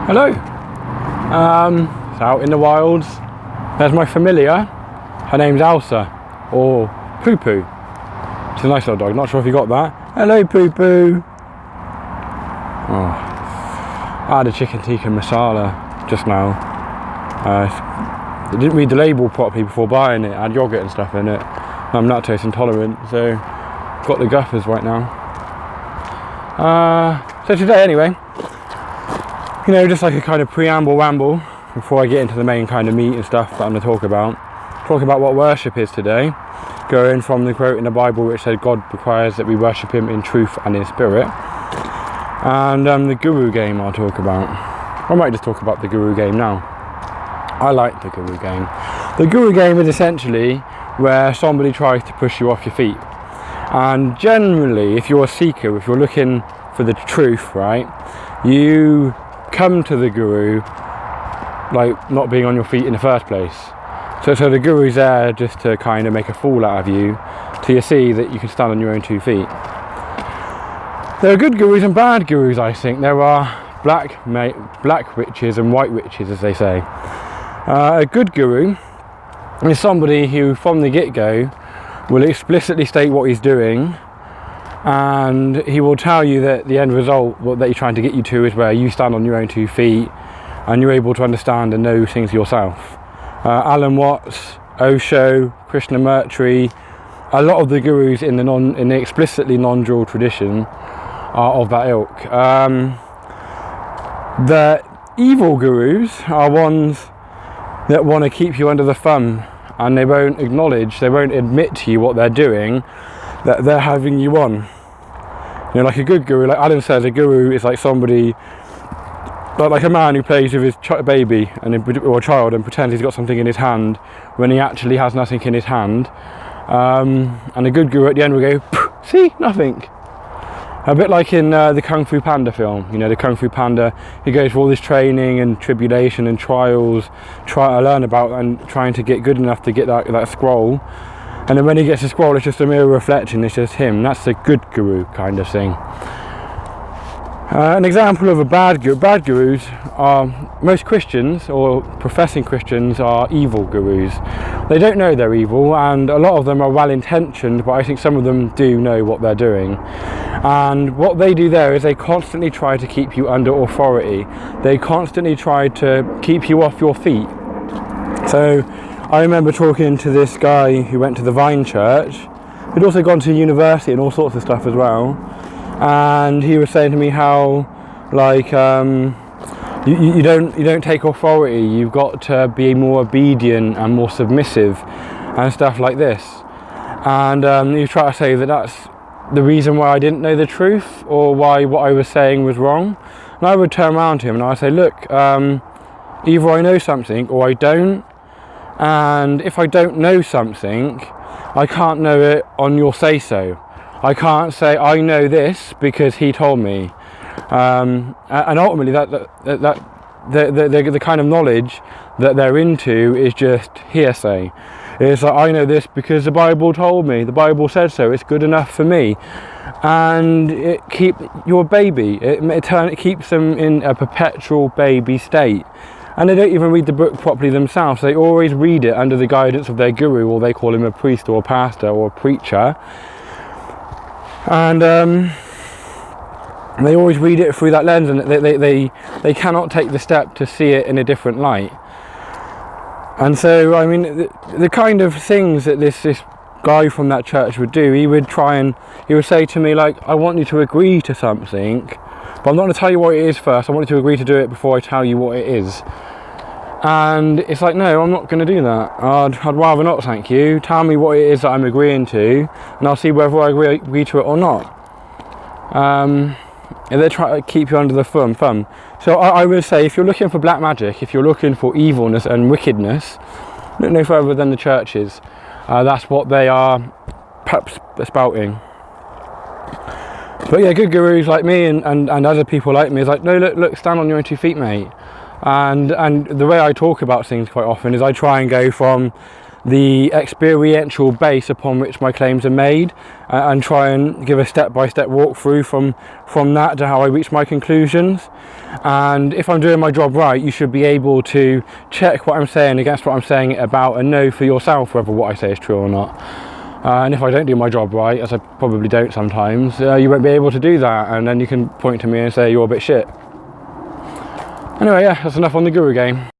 Hello. So out in the wilds, there's my familiar. Her name's Elsa, or Poo Poo. She's a nice little dog, not sure if you got that. Hello, Poo Poo. Oh. I had a chicken tikka masala just now. I didn't read the label properly before buying it. It had yogurt and stuff in it. I'm lactose intolerant, so got the guffers right now. So today anyway, just like a kind of preamble ramble before I get into the main kind of meat and stuff that I'm going to talk about what worship is today, going from the quote in the Bible which said God requires that we worship him in truth and in spirit, and the guru game I'll talk about. I might just talk about the guru game now. I like the guru game. The guru game is essentially where somebody tries to push you off your feet, and generally if you're a seeker, if you're looking for the truth, right, you come to the guru like not being on your feet in the first place. So the guru's there just to kind of make a fool out of you till you see that you can stand on your own 2 feet. There are good gurus and bad gurus, I think. There are black witches and white witches, as they say. A good guru is somebody who from the get-go will explicitly state what he's doing, and he will tell you that the end result, what that he's trying to get you to, is where you stand on your own 2 feet and you're able to understand and know things yourself. Alan Watts, Osho, Krishnamurti, a lot of the gurus in the explicitly non-dual tradition are of that ilk. The evil gurus are ones that want to keep you under the thumb, and they won't admit to you what they're doing, that they're having you on. Like a good guru, like Alan says, a guru is like somebody, like a man who plays with his baby or child and pretends he's got something in his hand when he actually has nothing in his hand. And a good guru at the end will go, see, nothing. A bit like in the Kung Fu Panda film. The Kung Fu Panda, he goes through all this training and tribulation and trials, trying to learn about and trying to get good enough to get that scroll. And then when he gets a scroll, it's just a mirror reflection, it's just him. That's the good guru kind of thing. An example of a bad gurus are, most Christians or professing Christians are evil gurus. They don't know they're evil, and a lot of them are well intentioned, but I think some of them do know what they're doing. And what they do there is they constantly try to keep you under authority. They constantly try to keep you off your feet. So I remember talking to this guy who went to the Vine Church, who'd also gone to university and all sorts of stuff as well, and he was saying to me how, like, you don't take authority. You've got to be more obedient and more submissive, and stuff like this. And he tried to say that that's the reason why I didn't know the truth, or why what I was saying was wrong. And I would turn around to him and I'd say, look, either I know something or I don't. And if I don't know something, I can't know it on your say-so. I can't say I know this because he told me. And ultimately, the kind of knowledge that they're into is just hearsay. It's like, I know this because the Bible told me. The Bible said so. It's good enough for me. And it keeps your baby. It keeps them in a perpetual baby state. And they don't even read the book properly themselves. They always read it under the guidance of their guru, or they call him a priest or a pastor or a preacher. And they always read it through that lens, and they cannot take the step to see it in a different light. And so, I mean, the kind of things that this guy from that church would do, he would say to me, like, I want you to agree to something, but I'm not going to tell you what it is first. I want you to agree to do it before I tell you what it is. And it's like, no, I'm not going to do that. I'd rather not, thank you. Tell me what it is that I'm agreeing to, and I'll see whether I agree to it or not. And they try to keep you under the thumb. So I would say, if you're looking for black magic, if you're looking for evilness and wickedness, look no further than the churches. That's what they are perhaps spouting. But yeah, good gurus like me and other people like me is like, no, look, stand on your own 2 feet, mate. And the way I talk about things quite often is I try and go from the experiential base upon which my claims are made, and try and give a step-by-step walkthrough from that to how I reach my conclusions. And if I'm doing my job right, you should be able to check what I'm saying against what I'm saying it about and know for yourself whether what I say is true or not. And if I don't do my job right, as I probably don't sometimes, you won't be able to do that, and then you can point to me and say you're a bit shit. Anyway, yeah, that's enough on the guru game.